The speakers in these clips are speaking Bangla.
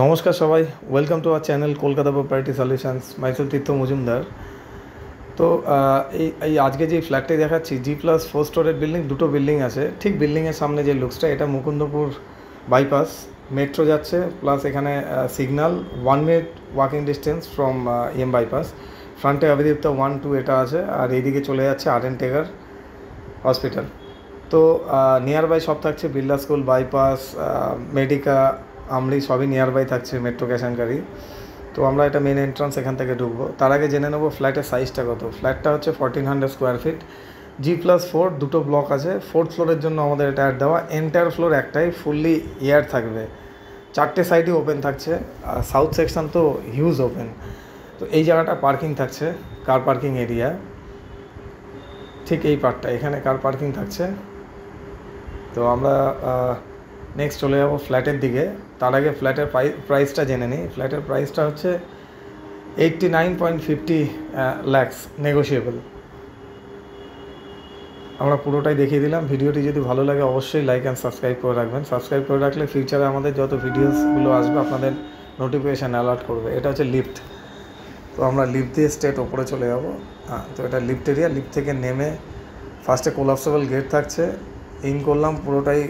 নমস্কার সবাই, welcome to our channel Kolkata property solutions. Myself Tirtha Majumdar. তো এই আজকে যে ফ্ল্যাটটি দেখাচ্ছি G+4 স্টোরের বিল্ডিং, দুটো বিল্ডিং আছে। ঠিক বিল্ডিংয়ের সামনে যে লুকসটা, এটা মুকুন্দপুর বাইপাস, মেট্রো যাচ্ছে, প্লাস এখানে signal 1 minute walking distance from EM bypass. ফ্রন্টে অভিদীপ্ত 1, 2 এটা আছে, আর এইদিকে চলে যাচ্ছে R.N. টেগার হসপিটাল। তো নিয়ার বাই সব থাকছে, বিড়লা স্কুল, বাইপাস, মেডিকা, আমলি সবই নিয়ার বাই থাকছে মেট্রো ক্যাশনকারি। তো আমরা এটা মেন এন্ট্রান্স, এখান থেকে ঢুকবো। তার আগে জেনে নেবো ফ্ল্যাটের সাইজটা কত। ফ্ল্যাটটা হচ্ছে 1400 স্কোয়ার ফিট, G+4, দুটো ব্লক আছে। 4th ফ্লোরের জন্য আমাদের এটা অ্যাড দেওয়া। এন্টায়ার ফ্লোর একটাই, ফুললি এয়ার থাকবে, 4টে সাইডই ওপেন থাকছে, আর সাউথ সেকশন তো হিউজ ওপেন। তো এই জায়গাটা পার্কিং থাকছে, কার পার্কিং এরিয়া। ঠিক এই পার্টটা, এখানে কার পার্কিং থাকছে। তো আমরা নেক্সট চলে যাবো ফ্ল্যাটের দিকে। তার আগে ফ্ল্যাটের প্রাইসটা জেনে নিই। ফ্ল্যাটের প্রাইসটা হচ্ছে 89.50 lakhs, নেগোশিয়েবল। আমরা পুরোটাই দেখিয়ে দিলাম। ভিডিওটি যদি ভালো লাগে অবশ্যই লাইক অ্যান্ড সাবস্ক্রাইব করে রাখবেন। সাবস্ক্রাইব করে রাখলে ফিউচারে আমাদের যত ভিডিওসগুলো আসবে আপনাদের নোটিফিকেশান অ্যালার্ট করবে। এটা হচ্ছে লিফট। তো আমরা লিফট দিয়ে স্ট্রেট ওপরে চলে যাবো। তো এটা লিফট এরিয়া। লিফট থেকে নেমে ফার্স্টে কোলাপসেবল গেট থাকছে। ইন করলাম, পুরোটাই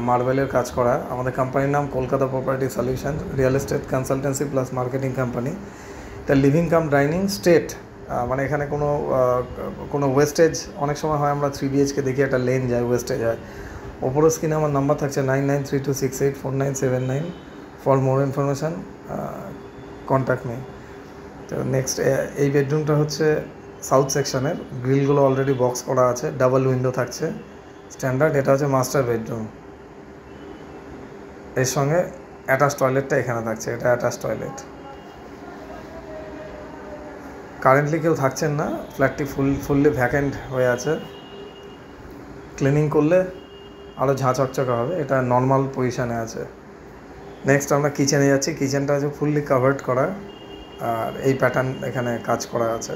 মার্বেলের কাজ করা। আমাদের কোম্পানির নাম Kolkata property solution, real estate consultancy plus marketing company. এটা লিভিং কাম ডাইনিং স্ট্রেট, মানে এখানে কোনো ওয়েস্টেজ অনেক সময় হয়। আমরা 3 BHK দেখি একটা লেন যায়, ওয়েস্টেজ হয়। ওপরের স্ক্রিনে আমার নাম্বার থাকছে 9932684979। For more information contact me. তো নেক্সট এই বেডরুমটা হচ্ছে সাউথ সেকশনের। গ্রিলগুলো অলরেডি বক্স করা আছে, ডাবল উইন্ডো থাকছে স্ট্যান্ডার্ড। এটা হচ্ছে মাস্টার বেডরুম, এর সঙ্গে অ্যাটাচ টয়লেটটা এখানে থাকছে। এটা অ্যাটাচ টয়লেট। কারেন্টলি কেউ থাকছেন না, ফ্ল্যাটটি ফুললি ভ্যাকেন্ট হয়ে আছে। ক্লিনিং করলে আরও ঝাঁ চকচকা হবে। এটা নর্মাল পজিশানে আছে। নেক্সট আমরা কিচেনে যাচ্ছি। কিচেনটা হচ্ছে ফুললি কাভার্ড করা, আর এই প্যাটার্ন এখানে কাজ করা আছে।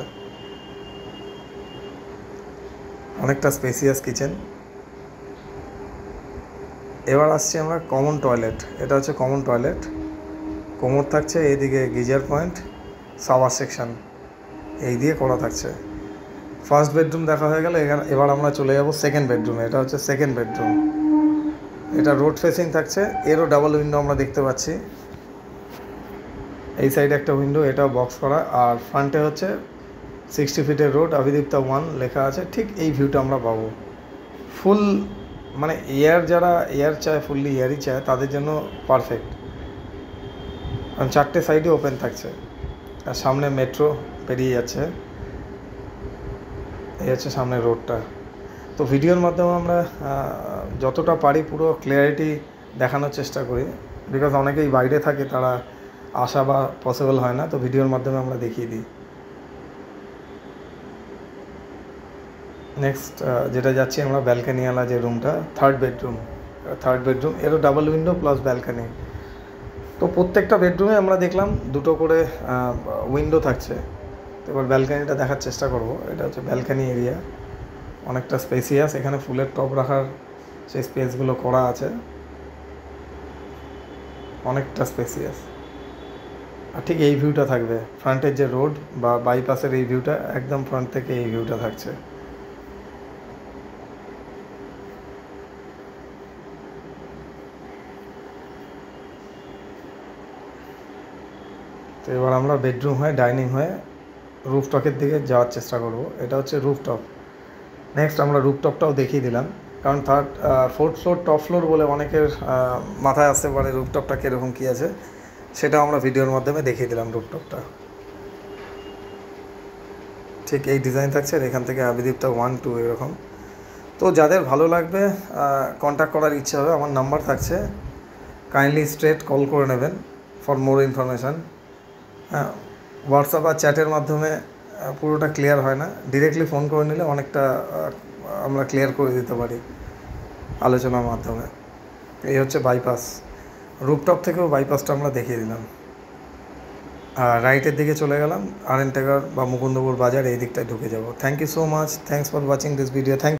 অনেকটা স্পেসিয়াস কিচেন। এবার আসছি আমরা কমন টয়লেট। এটা হচ্ছে কমন টয়লেট। কোমর থাকছে, এইদিকে গিজার পয়েন্ট, শাওয়ার সেকশন এই দিয়ে করা থাকছে। ফার্স্ট বেডরুম দেখা হয়ে গেল। এবার আমরা চলে যাব সেকেন্ড বেডরুমে। এটা হচ্ছে সেকেন্ড বেডরুম। এটা রোড ফেসিং থাকছে, এরও ডাবল উইন্ডো আমরা দেখতে পাচ্ছি। এই সাইডে একটা উইন্ডো, এটাও বক্স করা। আর ফ্রন্টে হচ্ছে 60 ফিটের রোড, অভিদীপ্তা 1 লেখা আছে। ঠিক এই ভিউটা আমরা পাবো। ফুল মানে যারা এয়ার চায়, ফুললি এয়ারই চায়, তাদের জন্য পারফেক্ট। কারণ 4টে সাইডই ওপেন থাকছে, আর সামনে মেট্রো পেরিয়ে যাচ্ছে। এই হচ্ছে সামনে রোডটা। তো ভিডিওর মাধ্যমে আমরা যতটা পারি পুরো ক্লিয়ারিটি দেখানোর চেষ্টা করি, বিকজ অনেকেই বাইরে থাকে, তারা আসা বা পসিবল হয় না। তো ভিডিওর মাধ্যমে আমরা দেখিয়ে দিই। নেক্সট যেটা যাচ্ছি আমরা, ব্যালকানিওয়ালা যে রুমটা, থার্ড বেডরুম, এরও ডাবল উইন্ডো প্লাস ব্যালকানি। তো প্রত্যেকটা বেডরুমে আমরা দেখলাম দুটো করে উইন্ডো থাকছে। তো এবার ব্যালকানিটা দেখার চেষ্টা করব। এটা হচ্ছে ব্যালকানি এরিয়া, অনেকটা স্পেসিয়াস। এখানে ফুলের টব রাখার সেই স্পেসগুলো করা আছে, অনেকটা স্পেসিয়াস। আর ঠিক এই ভিউটা থাকবে। ফ্রন্টের যে রোড বা বাইপাসের এই ভিউটা, একদম ফ্রন্ট থেকে এই ভিউটা থাকছে। তো এবার আমরা বেডরুম হয়ে, ডাইনিং হয়ে রুফটপের দিকে যাওয়ার চেষ্টা করব। এটা হচ্ছে রুফটপ। নেক্সট আমরা রুফটপটাও দেখিয়ে দিলাম, কারণ 4th ফ্লোর টপ ফ্লোর বলে অনেকের মাথায় আসতে পারে রুফটপটা কীরকম কী আছে। সেটা আমরা ভিডিওর মাধ্যমে দেখিয়ে দিলাম। রুফটপটা ঠিক এই ডিজাইন থাকছে, আর এখান থেকে অভিদীপ্তা 1, 2 এরকম। তো যাদের ভালো লাগবে, কন্ট্যাক্ট করার ইচ্ছা হবে, আমার নাম্বার থাকছে, কাইন্ডলি স্ট্রেট কল করে নেবেন ফর মোর ইনফরমেশান। হোয়াটসঅ্যাপ আর চ্যাটের মাধ্যমে পুরোটা ক্লিয়ার হয় না। ডিরেক্টলি ফোন করে নিলে অনেকটা আমরা ক্লিয়ার করে দিতে পারি আলোচনার মাধ্যমে। এই হচ্ছে বাইপাস। রুফটপ থেকেও বাইপাসটা আমরা দেখিয়ে দিলাম। আর রাইটের দিকে চলে গেলাম, R.N. টেগার বা মুকুন্দপুর বাজার, এই দিকটায় ঢুকে যাব। Thank you so much. Thanks for watching this video. Thank